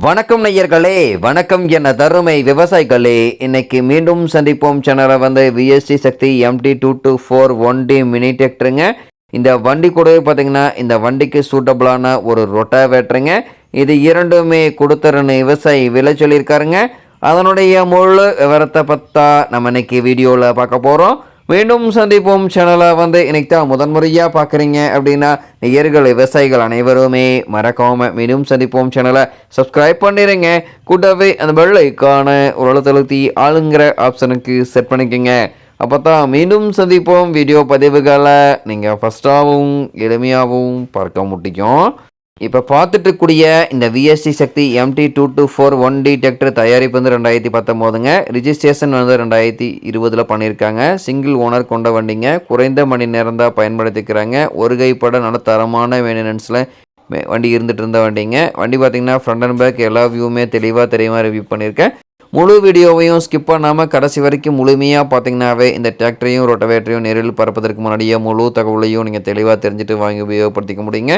வணக்கம் நேயர்களே, வணக்கம் என தருமை விவசாயிகளே. இன்னைக்கு மீண்டும் சந்திப்போம் சேனலை விஎஸ்டி சக்தி MT224 1D மினி டிராக்டருங்க. இந்த வண்டி கூடவே பார்த்தீங்கன்னா இந்த வண்டிக்கு சூட்டபிளான ஒரு ரொட்டாவேட்டருங்க. இது இரண்டுமே கொடுத்துறன்னு விவசாயி விலை சொல்லியிருக்காருங்க. அதனுடைய முழு விவரத்தை பற்றா நம்ம இன்னைக்கு வீடியோவில் பார்க்க போகிறோம். மீண்டும் சந்திப்போம் சேனலை இன்னைக்கு தான் முதன்முறையாக பார்க்குறீங்க அப்படின்னா நேயர்கள் விவசாயிகள் அனைவருமே மறக்காமல் மீண்டும் சந்திப்போம் சேனலை சப்ஸ்கிரைப் பண்ணிடுங்க. கூட்டவே அந்த பெல் ஐக்கான ஒரு அழுத்தழுத்தி ஆளுங்கிற ஆப்ஷனுக்கு செட் பண்ணிக்கோங்க. அப்போ தான் மீண்டும் சந்திப்போம் வீடியோ பதிவுகளை நீங்கள் ஃபஸ்ட்டாகவும் எளிமையாகவும் பார்க்க முடியும். இப்போ பார்த்துட்டு இருக்கக்கூடிய இந்த விஎஸ்டி சக்தி MT224 1D டிராக்டர் தயாரிப்பு 2019ங்க. ரிஜிஸ்ட்ரேஷன் 2020 பண்ணியிருக்காங்க. சிங்கிள் ஓனர் கொண்ட வண்டிங்க. குறைந்த மணி நேரம் தான் பயன்படுத்திக்கிறாங்க. ஒரு கைப்பட நல்ல தரமான மெயின்டெனன்ஸில் வண்டி இருந்துகிட்டு இருந்த வண்டிங்க. வண்டி பார்த்திங்கன்னா ஃப்ரண்ட் அண்ட் பேக் எல்லா வியூவுமே தெளிவாக தெரியாமல் ரிவ்யூ பண்ணியிருக்கேன். முழு வீடியோவையும் ஸ்கிப் பண்ணாமல் கடைசி வரைக்கும் முழுமையாக பார்த்தீங்கன்னாவே இந்த டிராக்டரையும் ரொட்டவேட்டரையும் நேரில் பரப்பதற்கு முன்னாடியே முழு தகவலையும் நீங்கள் தெளிவாக தெரிஞ்சுட்டு வாங்கி உபயோகப்படுத்திக்க முடியுங்க.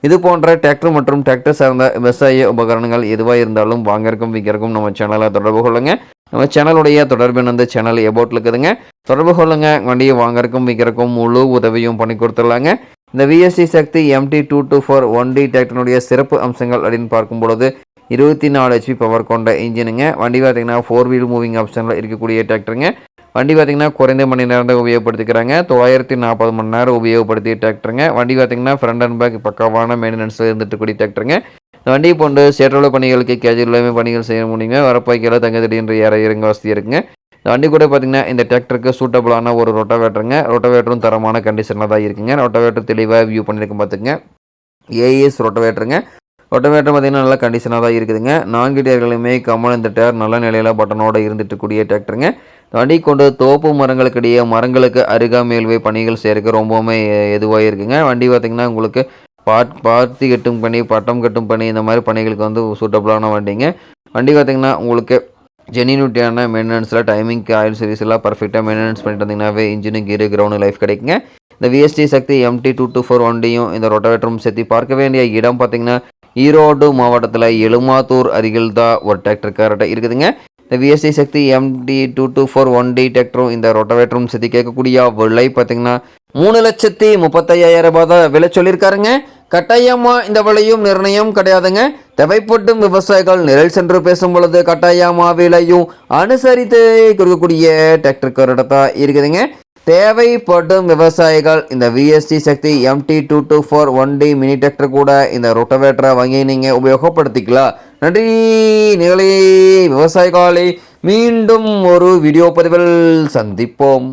இது போன்ற டிராக்டர் மற்றும் டிராக்டர் சார்ந்த விவசாய உபகரணங்கள் எதுவாக இருந்தாலும் வாங்கறக்கும் விற்கிறக்கும் நம்ம சேனலை தொடர்பு கொள்ளுங்க. நம்ம சேனலுடைய தொடர்பு சேனல் எபோட்டில் இருக்குதுங்க. தொடர்பு கொள்ளுங்க. வண்டியை வாங்கறக்கும் விற்கிறக்கும் முழு உதவியும் பண்ணி கொடுத்துடலாங்க. இந்த விஎஸ்டி சக்தி MT224 1D டிராக்டருடைய சிறப்பு அம்சங்கள் அப்படின்னு பார்க்கும் பொழுது 24 HP பவர் கொண்ட இன்ஜினுங்க. வண்டி பார்த்திங்கன்னா 4 வீல் மூவிங் ஆப்ஷனில் இருக்கக்கூடிய டிராக்டருங்க. வண்டி பார்த்திங்கன்னா குறைந்த மணி நேரம் தான் உபயோகப்படுத்திக்கிறாங்க. 940 மணி நேரம் உபயோகப்படுத்திய டிராக்டருங்க. வண்டி பார்த்திங்கன்னா ஃப்ரண்ட் அண்ட் பேக் பக்காவான மெயின்டெனன்ஸில் இருந்துட்டுக்கூடிய டிராக்டருங்க. இந்த வண்டியை போன்று சேற்றோட பணிகளுக்கு கேஜுவலாகவே பணிகள் செய்ய முடியுங்க. வரப்பாய்க்கெல்லாம் தங்க திடீர்னு இறங்க வசதி இருக்குங்க. இந்த வண்டி கூட பார்த்திங்கன்னா இந்த டிராக்டருக்கு சூட்டபிளான ஒரு ரொட்டாவேட்டருங்க. ரொட்டாவேட்டரும் தரமான கண்டிஷனில் தான் இருக்குங்க. ரொட்டாவேட்டர் தெளிவாக வியூ பண்ணியிருக்கும் பார்த்துங்க. ஏஎஸ் ரொட்டாவேட்டருங்க. ரொட்டவேட்டர் பார்த்திங்கன்னா நல்ல கண்டிஷனாக தான் இருக்குதுங்க. 4 டயர்களுமே கமல் இந்த டயர் நல்ல நிலையில் பட்டனோடு இருந்துட்டு கூடிய டிராக்டருங்க. வண்டி கொண்டு தோப்பு மரங்களுக்கிடையே மரங்களுக்கு அருகாமையில்வே பணிகள் செய்யறதுக்கு ரொம்பவுமே எதுவாக இருக்குங்க. வண்டி பார்த்திங்கன்னா உங்களுக்கு பாத்தி கட்டும் பணி, பட்டம் கட்டும் பணி, இந்த மாதிரி பணிகளுக்கு சூட்டபிளான வண்டிங்க. வண்டி பார்த்திங்கன்னா உங்களுக்கு ஜெனியூனிட்டியான மெயின்டெனன்ஸில் டைமிங்க்கு ஆயில் சர்வீஸ் எல்லாம் பர்ஃபெக்டாக மெயின்டெனன்ஸ் பண்ணிட்டு வந்தீங்கன்னாவே இன்ஜினு கீரு கிரவுண்டு லைஃப் கிடைக்குங்க. இந்த விஎஸ்டி சக்தி MT224 1Dயும் இந்த ரொட்டவேட்டரும் சேர்த்து பார்க்க வேண்டிய இடம் பார்த்திங்கன்னா ஈரோடு மாவட்டத்தில் எழுமாத்தூர் அருகில் தான் ஒரு டிராக்டர் கரெக்டாக இருக்குதுங்க. இந்த விஎஸ்டி சக்தி MT224 1D டிராக்டரும் இந்த ரொட்டவேட்டரும் சேர்த்து கேட்கக்கூடிய விலை பார்த்திங்கன்னா 3,35,000 ரூபாய் தான் விலை சொல்லியிருக்காருங்க. கட்டாயமாக இந்த விலையும் நிர்ணயம் கிடையாதுங்க. தேவைப்பட்டும் விவசாயிகள் நிழல் சென்று பேசும் பொழுது கட்டாயமாக விலையும் அனுசரித்து கொடுக்கக்கூடிய டிராக்டர் கரெக்டாக தான் இருக்குதுங்க. தேவைப்படும் விவசாயிகள் இந்த விஎஸ்டி சக்தி MT224 1D மினி டிராக்டர் கூட இந்த ரொட்டவேட்டரை வாங்கி நீங்கள் உபயோகப்படுத்திக்கலாம். நன்றி நிகழே விவசாயிகளே. மீண்டும் ஒரு வீடியோ பதிவில் சந்திப்போம்.